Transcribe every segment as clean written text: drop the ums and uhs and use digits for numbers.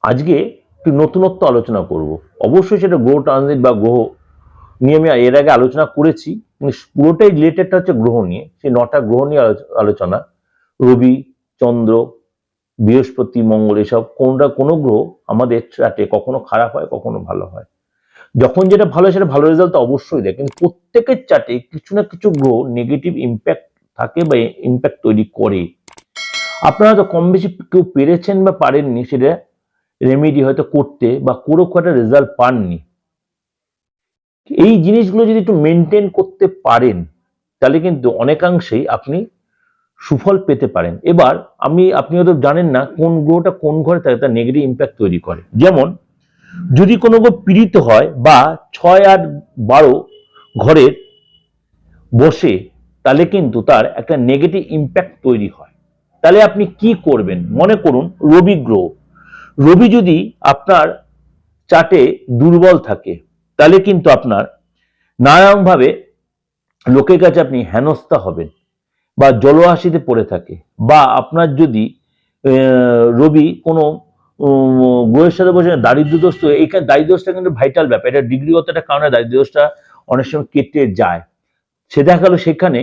আজকে একটু নতুনত্ব আলোচনা করব। অবশ্যই সেটা গ্রহ ট্রানজিট বা গ্রহ নিয়ে আমি এর আগে আলোচনা করেছি, কিন্তু পুরোটাই রিলেটেডটা হচ্ছে গ্রহ নিয়ে। সেই 9টা গ্রহ নিয়ে আলোচনা। রবি, চন্দ্র, বৃহস্পতি, মঙ্গল, এসব কোনটা কোনো গ্রহ আমাদের চার্টে কখনো খারাপ হয়, কখনো ভালো হয়। যখন যেটা ভালো হয় সেটা ভালো রেজাল্ট অবশ্যই দেয়, কিন্তু প্রত্যেকের চার্টে কিছু না কিছু গ্রহ নেগেটিভ ইম্প্যাক্ট থাকে বা ইম্প্যাক্ট তৈরি করে। আপনারা তো কম বেশি কেউ পেরেছেন বা পারেননি সেটা রেমেডি হয়তো করতে, বা কোনো একটা রেজাল্ট পাননি। এই জিনিসগুলো যদি একটু মেনটেন করতে পারেন তাহলে কিন্তু অনেকাংশেই আপনি সুফল পেতে পারেন। এবার আপনি হয়তো জানেন না কোন গ্রহটা কোন ঘরে থাকে, তার নেগেটিভ ইম্প্যাক্ট তৈরি করে। যেমন যদি কোনো গ্রহ পীড়িত হয় বা 6, 8, 12 ঘরের বসে, তাহলে কিন্তু তার একটা নেগেটিভ ইম্প্যাক্ট তৈরি হয়। তাহলে আপনি কি করবেন? মনে করুন রবি গ্রহ, রবি যদি আপনার চার্টে দুর্বল থাকে তাহলে কিন্তু আপনার নানানভাবে লোকের কাছে আপনি হেনস্থা হবেন বা জলহাসিতে পড়ে থাকে। বা আপনার যদি রবি কোনো গ্রহের সাথে বসে দারিদ্র দোষ, এইখানে দারিদ্র দোষটা কিন্তু ভাইটাল ব্যাপার, এটা ডিগ্রিগত একটা কারণে দারিদ্র দোষটা অনেক সময় কেটে যায়। সে দেখা গেল সেখানে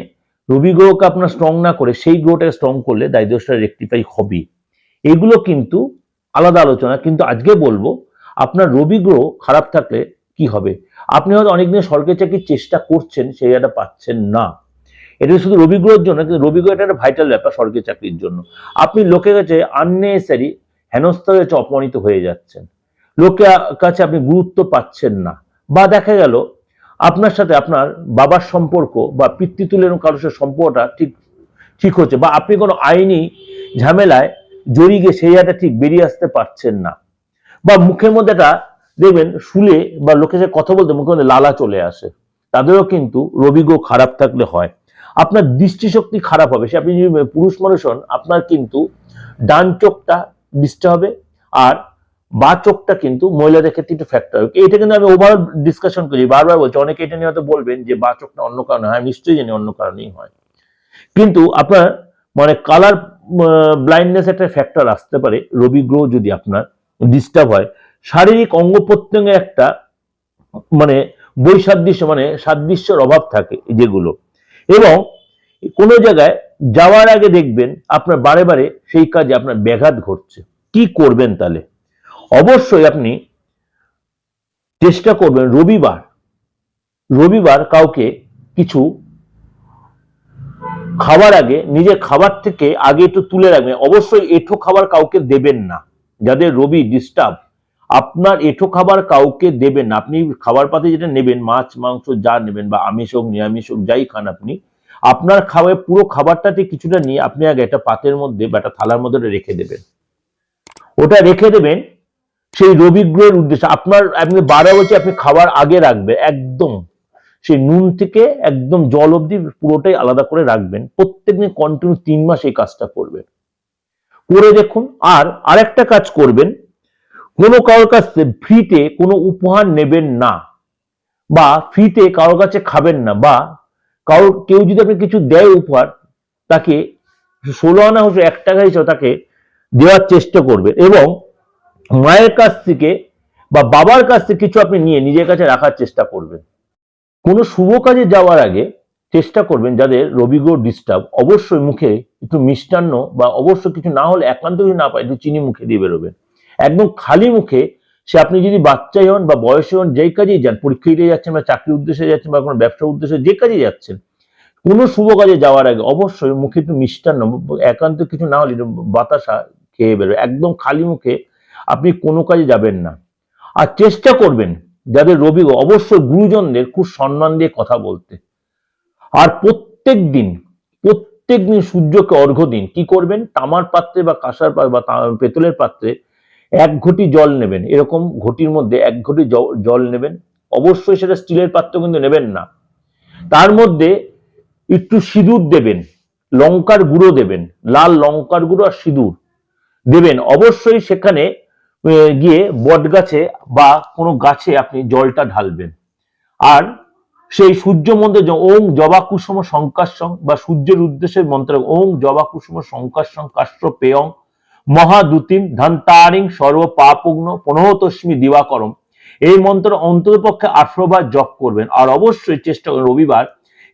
রবি গ্রহকে আপনার স্ট্রং না করে সেই গ্রহটাকে স্ট্রং করলে দারিদ্র দোষটা রেকটিফাই হবে। এগুলো কিন্তু আলাদা আলোচনা, কিন্তু আজকে বলবো আপনার রবি গ্রহ খারাপ থাকলে কি হবে। আপনি হয়তো অনেকদিন সরকারি চাকরির চেষ্টা করছেন, সেই জায়গাটা পাচ্ছেন না। এটা শুধু রবি গ্রহের জন্য, কিন্তু রবি গ্রহ এটা একটা ভাইটাল ব্যাপার সরকারি চাকরির জন্য। আপনি লোকের কাছে আননেসারি হেনস্থা হয়েছে, অপমানিত হয়ে যাচ্ছেন, লোকের কাছে আপনি গুরুত্ব পাচ্ছেন না। বা দেখা গেল আপনার সাথে আপনার বাবার সম্পর্ক বা পিতৃতুল্যের কারোর সাথে সম্পর্কটা ঠিক ঠিক হচ্ছে, বা আপনি কোনো আইনি ঝামেলায় জড়িয়ে গিয়ে সেই জায়গাটা ঠিক বেরিয়ে আসতে পারছেন না। বা মুখের মধ্যে একটা দেখবেন শুলে বা লোকের সাথে কথা বলতে মুখের মধ্যে লালা চলে আসে, তাদেরও কিন্তু রবি গ্রহ খারাপ থাকলে হয়। আপনার দৃষ্টিশক্তি খারাপ হবে। সে আপনি যদি পুরুষ মানুষ হন, আপনার কিন্তু ডান চোখটা ডিস্টার্ব হবে, আর বা চোখটা কিন্তু মহিলাদের ক্ষেত্রে একটু ফ্যাক্টর হবে। এটা কিন্তু আমি ওভারঅল ডিসকাশন করি, বারবার বলছি। অনেকে এটা নিয়ে হয়তো বলবেন যে বা চোখটা অন্য কারণে হয়, নিশ্চয়ই জানি অন্য কারণেই হয়। কিন্তু আপনার মানে কালার ব্লাইন্ডনেস একটা ফ্যাক্টর আসতে পারে রবি গ্রহ যদি আপনার ডিস্টার্ব হয়। শারীরিক অঙ্গ প্রত্যঙ্গে একটা মানে বৈসাদৃশ্য, মানে সাদৃশ্যের অভাব থাকে যেগুলো, এবং কোনো জায়গায় যাওয়ার আগে দেখবেন আপনার বারে বারে সেই কাজে আপনার ব্যাঘাত ঘটছে। কি করবেন তাহলে? অবশ্যই আপনি চেষ্টা করবেন রবিবার রবিবার কাউকে কিছু খাবার আগে নিজের খাবার থেকে আগে একটু তুলে রাখবেন। অবশ্যই এঁঠো খাবার কাউকে দেবেন না। যাদের রবি ডিস্টার্ব, আপনার এঁঠো খাবার কাউকে দেবেন না। আপনি খাবার পাতে যেটা নেবেন, মাছ মাংস যা নেবেন বা আমিষ হোক নিরামিষ হোক যাই খান, আপনি আপনার খাওয়ার পুরো খাবারটাতে কিছুটা নিয়ে আপনি আগে একটা পাতের মধ্যে বা একটা থালার মধ্যে রেখে দেবেন। ওটা রেখে দেবেন সেই রবি গ্রহের উদ্দেশ্যে। আপনি 12 বলছি, আপনি খাবার আগে রাখবেন একদম, সেই নুন থেকে একদম জল অবধি পুরোটাই আলাদা করে রাখবেন। প্রত্যেকদিন কন্টিনিউ 3 মাস এই কাজটা করবেন, করে দেখুন। আর আরেকটা কাজ করবেন, কোনো কারোর কাছে ফ্রিতে কোনো উপহার নেবেন না, বা ফ্রিতে কারোর কাছে খাবেন না, বা কেউ যদি আপনি কিছু দেয় উপহার, তাকে 16 আনা হচ্ছে 1 টাকা হিসেবে তাকে দেওয়ার চেষ্টা করবে। এবং মায়ের কাছ থেকে বা বাবার কাছ থেকে কিছু আপনি নিয়ে নিজের কাছে রাখার চেষ্টা করবেন। কোনো শুভ কাজে যাওয়ার আগে চেষ্টা করবেন, যাদের রবি গ্রহ ডিস্টার্ব, অবশ্যই মুখে একটু মিষ্টান্ন, বা অবশ্য কিছু না হলে একান্ত যদি না পায় একটু চিনি মুখে দিয়ে বেরোবেন। একদম খালি মুখে, সে আপনি যদি বাচ্চাই হন বা বয়সী হন, যেই কাজেই যান, পরীক্ষা দিতে যাচ্ছেন বা চাকরির উদ্দেশ্যে যাচ্ছেন বা কোনো ব্যবসার উদ্দেশ্যে যে কাজে যাচ্ছেন, কোনো শুভ কাজে যাওয়ার আগে অবশ্যই মুখে একটু মিষ্টান্ন, একান্ত কিছু না হলে বাতাসা খেয়ে বেরোবে। একদম খালি মুখে আপনি কোনো কাজে যাবেন না। আর চেষ্টা করবেন যাদের রবি, অবশ্যই গুরুজনদের খুব সম্মান দিয়ে কথা বলতে। আর প্রত্যেক দিন সূর্যকে অর্ঘ্য দিন। কি করবেন? তামার পাত্রে বা কাঁসার বা পেতলের পাত্রে 1 ঘটি জল নেবেন। এরকম ঘটির মধ্যে 1 ঘটি জল নেবেন। অবশ্যই সেটা স্টিলের পাত্র কিন্তু নেবেন না। তার মধ্যে একটু সিঁদুর দেবেন, লঙ্কার গুঁড়ো দেবেন, লাল লঙ্কার গুঁড়ো আর সিঁদুর দেবেন। অবশ্যই সেখানে গিয়ে বট গাছে বা কোনো গাছে আপনি জলটা ঢালবেন। আর সেই সূর্য মন্ত্রে ওং জবা কুসুম শঙ্কাশং, বা সূর্যের উদ্দেশ্যে মন্ত্র ওং জবা কুসুম শঙ্কাশং কাশ্য পেয়ং মহাদুতিম ধন্তারিং সর্ব পাপগ্ন প্রণতস্মি দিবাকরম। এই মন্ত্র অন্ততপক্ষে 18 বার জপ করবেন। আর অবশ্যই চেষ্টা করবেন রবিবার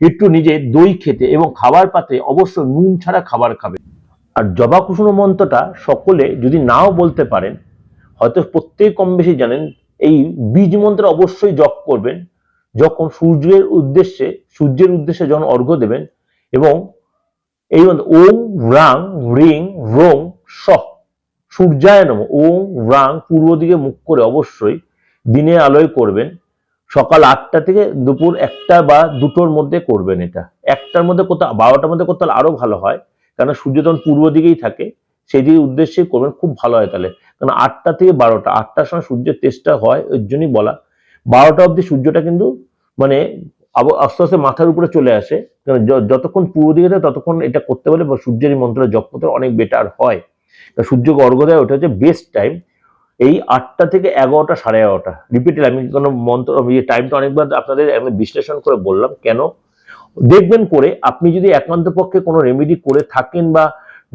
একটু নিজে দই খেতে এবং খাবার পাতে অবশ্যই নুন ছাড়া খাবার খাবেন। আর জবা কুসুম মন্ত্রটা সকলে যদি নাও বলতে পারেন, হয়তো প্রত্যেক কম বেশি জানেন, এই বীজ মন্ত্র অবশ্যই জপ করবেন যখন সূর্যের উদ্দেশ্যে যখন অর্ঘ্য দেবেন। এবং এই ওম রাং রিং রোং স সূর্যায় নমঃ। ওম রাং পূর্ব দিকে মুখ করে অবশ্যই দিনের আলোয় করবেন। সকাল 8টা থেকে দুপুর 1টা বা 2টোর মধ্যে করবেন। এটা 1টার মধ্যে করতে, 12টার মধ্যে করতে আরো ভালো হয়, কারণ সূর্য তখন পূর্ব দিকেই থাকে, সেই দিকে উদ্দেশ্যে করবেন, খুব ভালো হয় তাহলে। কারণ 8টা থেকে 12টা, 8টার সময় সূর্যের তেজটা হয়, ওই জন্যই বলা। 12টা অব্দি সূর্যটা কিন্তু মানে আস্তে আস্তে মাথার উপরে চলে আসে, কারণ যতক্ষণ পূর্ব দিকে থাকে ততক্ষণ এটা করতে পারলে বা সূর্যের এই মন্ত্রটা জপ করতে অনেক বেটার হয়। সূর্যকে অর্ঘ্য দেয়, ওটা হচ্ছে বেস্ট টাইম। এই 8টা থেকে 11টা, 11:30। রিপিটেড আমি কোনো মন্ত্র টাইমটা অনেকবার আপনাদের বিশ্লেষণ করে বললাম কেন। দেখবেন করে আপনি যদি একান্ত পক্ষে কোনো রেমেডি করে থাকেন বা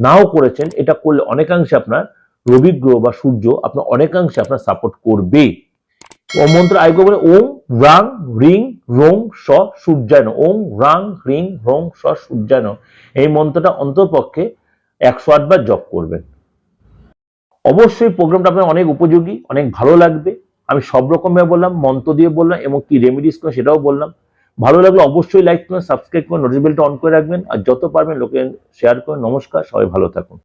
নাও করেছেন, এটা করলে অনেকাংশে আপনার রবি গ্রহ বা সূর্য আপনার অনেকাংশে আপনার সাপোর্ট করবে। ও মন্ত্র আরেকবার বলে, ওম রাং রিং রোং স সূর্যায় নমঃ। ওম রাং রিং রোং স সূর্যায় নমঃ। এই মন্ত্রটা অন্ততপক্ষে 108 বার জপ করবেন। অবশ্যই প্রোগ্রামটা আপনার অনেক উপযোগী, অনেক ভালো লাগবে। আমি সব রকমভাবে বললাম, মন্ত্র দিয়ে বললাম এবং কি রেমেডিস করে সেটাও বললাম। ভালো লাগলে অবশ্যই লাইক করুন, সাবস্ক্রাইব করুন, নোটিফিকেশন বেলটা অন করে রাখবেন, আর যত পারবেন লোকে শেয়ার করুন। নমস্কার, সবাই ভালো থাকুন।